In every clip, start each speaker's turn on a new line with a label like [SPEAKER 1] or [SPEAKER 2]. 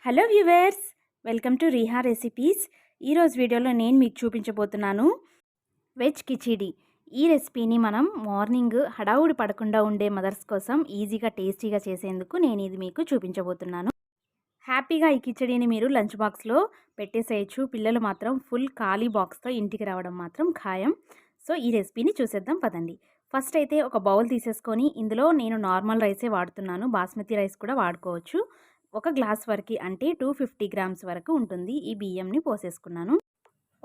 [SPEAKER 1] Hello viewers, welcome to Reeha recipes. ఈరోజు వీడియోలో నేను మీకు చూపించబోతున్నాను వెజ్ కిచిడి. ఈ రెసిపీని మనం మార్నింగ్ హడావుడి పడకుండా ఉండే మదర్స్ కోసం ఈజీగా టేస్టీగా చేసేందుకు నేను ఇది మీకు చూపించబోతున్నాను. హ్యాపీగా ఈ కిచిడిని మీరు లంచ్ బాక్స్లో పెట్టేసేయచ్చు. పిల్లలు మాత్రం ఫుల్ ఖాళీ బాక్స్తో ఇంటికి రావడం మాత్రం ఖాయం. సో ఈ రెసిపీని చూసేద్దాం పదండి. ఫస్ట్ అయితే ఒక బౌల్ తీసేసుకొని ఇందులో నేను నార్మల్ రైసే వాడుతున్నాను, బాస్మతి రైస్ కూడా వాడుకోవచ్చు. ఒక గ్లాస్ వరకు అంటే 250 గ్రామ్స్ వరకు ఉంటుంది. ఈ బియ్యంని పోసేసుకున్నాను.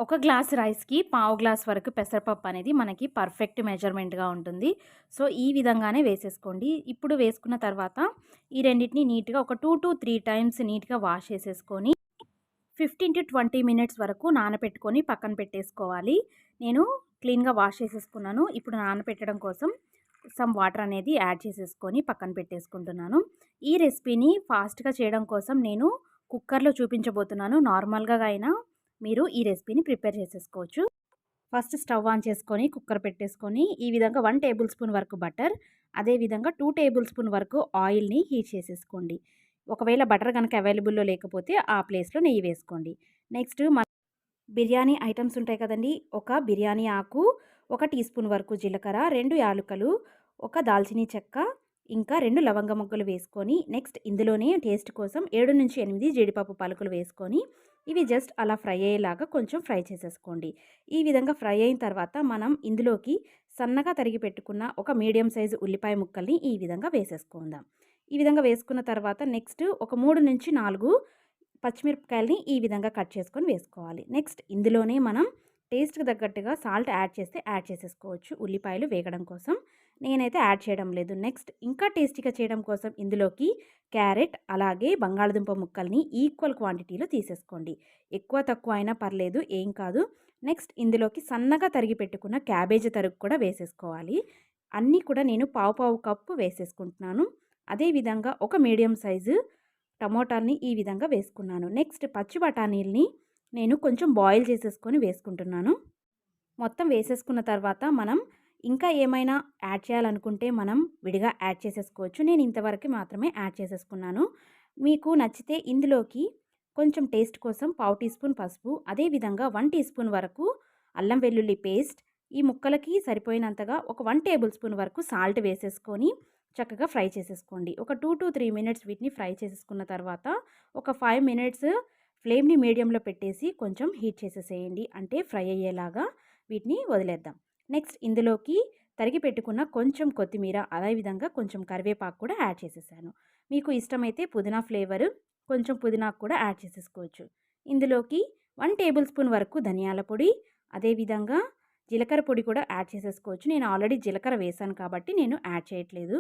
[SPEAKER 1] ఒక గ్లాస్ రైస్కి పావు గ్లాస్ వరకు పెసరపప్పు అనేది మనకి పర్ఫెక్ట్ మెజర్మెంట్గా ఉంటుంది. సో ఈ విధంగానే వేసేసుకోండి. ఇప్పుడు వేసుకున్న తర్వాత ఈ రెండింటిని నీట్గా ఒక 2 to 3 టైమ్స్ నీట్గా వాష్ చేసేసుకొని 15 to 20 మినిట్స్ వరకు నానబెట్టుకొని పక్కన పెట్టేసుకోవాలి. నేను క్లీన్గా వాష్ చేసేసుకున్నాను. ఇప్పుడు నానబెట్టడం కోసం సమ్ వాటర్ అనేది యాడ్ చేసేసుకొని పక్కన పెట్టేసుకుంటున్నాను. ఈ రెసిపీని ఫాస్ట్గా చేయడం కోసం నేను కుక్కర్లో చూపించబోతున్నాను. నార్మల్గా అయినా మీరు ఈ రెసిపీని ప్రిపేర్ చేసేసుకోవచ్చు. ఫస్ట్ స్టవ్ ఆన్ చేసుకొని కుక్కర్ పెట్టేసుకొని ఈ విధంగా 1 టేబుల్ స్పూన్ వరకు బటర్, అదేవిధంగా 2 టేబుల్ స్పూన్ వరకు ఆయిల్ని హీట్ చేసేసుకోండి. ఒకవేళ బటర్ కనుక అవైలబుల్లో లేకపోతే ఆ ప్లేస్లో నెయ్యి వేసుకోండి. నెక్స్ట్ బిర్యానీ ఐటమ్స్ ఉంటాయి కదండి. ఒక బిర్యానీ ఆకు, 1 టీ స్పూన్ వరకు జీలకర్ర, 2 యాలకులు, ఒక దాల్చినీ చెక్క, ఇంకా 2 లవంగ మొగ్గలు వేసుకొని నెక్స్ట్ ఇందులోనే టేస్ట్ కోసం 7 నుంచి 8 జీడిపప్పు పలుకులు వేసుకొని ఇవి జస్ట్ అలా ఫ్రై అయ్యేలాగా కొంచెం ఫ్రై చేసేసుకోండి. ఈ విధంగా ఫ్రై అయిన తర్వాత మనం ఇందులోకి సన్నగా తరిగి పెట్టుకున్న ఒక మీడియం సైజు ఉల్లిపాయ ముక్కల్ని ఈ విధంగా వేసేసుకుందాం. ఈ విధంగా వేసుకున్న తర్వాత నెక్స్ట్ ఒక 3 నుంచి 4 పచ్చిమిరపకాయలని ఈ విధంగా కట్ చేసుకొని వేసుకోవాలి. నెక్స్ట్ ఇందులోనే మనం టేస్ట్కి తగ్గట్టుగా సాల్ట్ యాడ్ చేసేసుకోవచ్చు ఉల్లిపాయలు వేగడం కోసం. నేనైతే యాడ్ చేయడం లేదు. నెక్స్ట్ ఇంకా టేస్టీగా చేయడం కోసం ఇందులోకి క్యారెట్ అలాగే బంగాళదుంప ముక్కల్ని ఈక్వల్ క్వాంటిటీలో తీసేసుకోండి. ఎక్కువ తక్కువ అయినా పర్లేదు, ఏం కాదు. నెక్స్ట్ ఇందులోకి సన్నగా తరిగి పెట్టుకున్న క్యాబేజ్ తరుగు కూడా వేసేసుకోవాలి. అన్నీ కూడా నేను పావు కప్పు వేసేసుకుంటున్నాను. అదేవిధంగా ఒక మీడియం సైజు టమోటాని ఈ విధంగా వేసుకున్నాను. నెక్స్ట్ పచ్చి బఠానీల్ని నేను కొంచెం బాయిల్ చేసేసుకొని వేసుకుంటున్నాను. మొత్తం వేసేసుకున్న తర్వాత మనం ఇంకా ఏమైనా యాడ్ చేయాలనుకుంటే మనం విడిగా యాడ్ చేసేసుకోవచ్చు. నేను ఇంతవరకు మాత్రమే యాడ్ చేసేసుకున్నాను. మీకు నచ్చితే ఇందులోకి కొంచెం టేస్ట్ కోసం పావు టీ స్పూన్ పసుపు, అదేవిధంగా 1 టీ స్పూన్ వరకు అల్లం వెల్లుల్లి పేస్ట్, ఈ ముక్కలకి సరిపోయినంతగా ఒక 1 టేబుల్ స్పూన్ వరకు సాల్ట్ వేసేసుకొని చక్కగా ఫ్రై చేసేసుకోండి. ఒక 2 to 3 మినిట్స్ వీటిని ఫ్రై చేసేసుకున్న తర్వాత ఒక 5 మినిట్స్ ఫ్లేమ్ని మీడియంలో పెట్టేసి కొంచెం హీట్ చేసేసేయండి. అంటే ఫ్రై అయ్యేలాగా వీటిని వదిలేద్దాం. నెక్స్ట్ ఇందులోకి తరిగి పెట్టుకున్న కొంచెం కొత్తిమీర, అదేవిధంగా కొంచెం కరివేపాకు కూడా యాడ్ చేసేసాను. మీకు ఇష్టమైతే పుదీనా ఫ్లేవర్ కొంచెం పుదీనాకు కూడా యాడ్ చేసేసుకోవచ్చు. ఇందులోకి 1 టేబుల్ స్పూన్ వరకు ధనియాల పొడి, అదేవిధంగా జీలకర్ర పొడి కూడా యాడ్ చేసేసుకోవచ్చు. నేను ఆల్రెడీ జీలకర్ర వేసాను కాబట్టి నేను యాడ్ చేయట్లేదు.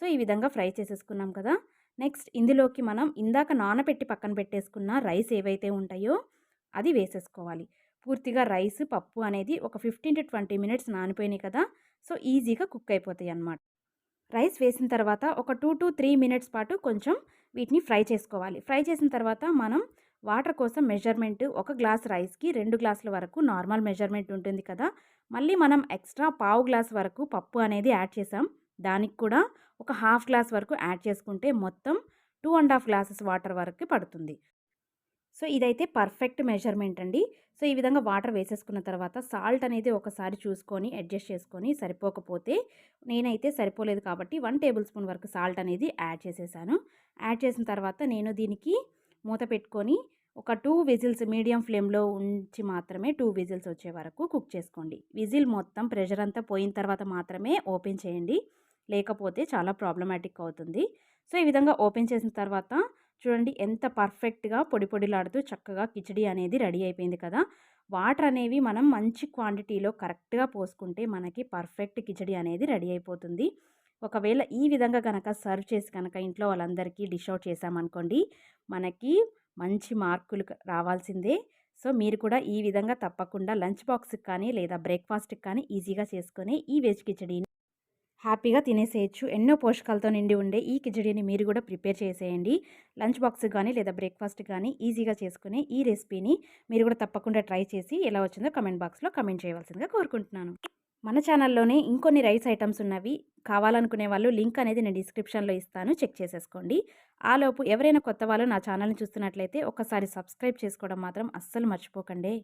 [SPEAKER 1] సో ఈ విధంగా ఫ్రై చేసేసుకున్నాం కదా. నెక్స్ట్ ఇందులోకి మనం ఇందాక నానబెట్టి పక్కన పెట్టేసుకున్న రైస్ ఏవైతే ఉంటాయో అది వేసేసుకోవాలి. పూర్తిగా రైస్ పప్పు అనేది ఒక 15 to 20 మినిట్స్ నానిపోయినాయి కదా. సో ఈజీగా కుక్ అయిపోతాయి అన్నమాట. రైస్ వేసిన తర్వాత ఒక 2 to 3 మినిట్స్ పాటు కొంచెం వీటిని ఫ్రై చేసుకోవాలి. ఫ్రై చేసిన తర్వాత మనం వాటర్ కోసం మెజర్మెంట్ ఒక గ్లాస్ రైస్కి 2 గ్లాసుల వరకు నార్మల్ మెజర్మెంట్ ఉంటుంది కదా. మళ్ళీ మనం ఎక్స్ట్రా పావు గ్లాస్ వరకు పప్పు అనేది యాడ్ చేసాం. దానికి కూడా ఒక హాఫ్ గ్లాస్ వరకు యాడ్ చేసుకుంటే మొత్తం 2.5 గ్లాసెస్ వాటర్ వరకు పడుతుంది. సో ఇదైతే పర్ఫెక్ట్ మెజర్మెంట్ అండి. సో ఈ విధంగా వాటర్ వేసేసుకున్న తర్వాత సాల్ట్ అనేది ఒకసారి చూసుకొని అడ్జస్ట్ చేసుకొని సరిపోకపోతే, నేనైతే సరిపోలేదు కాబట్టి 1 టేబుల్ స్పూన్ వరకు సాల్ట్ అనేది యాడ్ చేసేసాను. యాడ్ చేసిన తర్వాత నేను దీనికి మూత పెట్టుకొని ఒక 2 విజిల్స్ మీడియం ఫ్లేమ్లో ఉంచి మాత్రమే 2 విజిల్స్ వచ్చే వరకు కుక్ చేసుకోండి. విజిల్ మొత్తం ప్రెషర్ అంతా పోయిన తర్వాత మాత్రమే ఓపెన్ చేయండి, లేకపోతే చాలా ప్రాబ్లమాటిక్ అవుతుంది. సో ఈ విధంగా ఓపెన్ చేసిన తర్వాత చూడండి ఎంత పర్ఫెక్ట్గా పొడి పొడిలాడుతూ చక్కగా కిచిడి అనేది రెడీ అయిపోయింది కదా. వాటర్ అనేవి మనం మంచి క్వాంటిటీలో కరెక్ట్గా పోసుకుంటే మనకి పర్ఫెక్ట్ కిచిడి అనేది రెడీ అయిపోతుంది. ఒకవేళ ఈ విధంగా కనుక సర్వ్ చేసి కనుక ఇంట్లో వాళ్ళందరికీ డిష్ అవుట్ చేసామనుకోండి, మనకి మంచి మార్కులు రావాల్సిందే. సో మీరు కూడా ఈ విధంగా తప్పకుండా లంచ్ బాక్స్కి కానీ లేదా బ్రేక్ఫాస్ట్కి కానీ ఈజీగా చేసుకొని ఈ వెజ్ కిచిడిని హ్యాపీగా తినేసేయచ్చు. ఎన్నో పోషకాలతో నిండి ఉండే ఈ కిచిడిని మీరు కూడా ప్రిపేర్ చేసేయండి. లంచ్ బాక్స్ కానీ లేదా బ్రేక్ఫాస్ట్ కానీ ఈజీగా చేసుకునే ఈ రెసిపీని మీరు కూడా తప్పకుండా ట్రై చేసి ఎలా వచ్చిందో కమెంట్ బాక్స్లో కమెంట్ చేయవలసిందిగా కోరుకుంటున్నాను. మన ఛానల్లోనే ఇంకొన్ని రైస్ ఐటమ్స్ ఉన్నవి. కావాలనుకునే వాళ్ళు లింక్ అనేది నేను డిస్క్రిప్షన్‌లో ఇస్తాను. చెక్ చేసేసుకోండి. ఆలోపు ఎవరైనా కొత్త వాళ్ళు నా ఛానల్‌ని చూస్తున్నట్లయితే ఒక్కసారి సబ్స్క్రైబ్ చేసుకోవడం మాత్రం అస్సలు మర్చిపోకండి.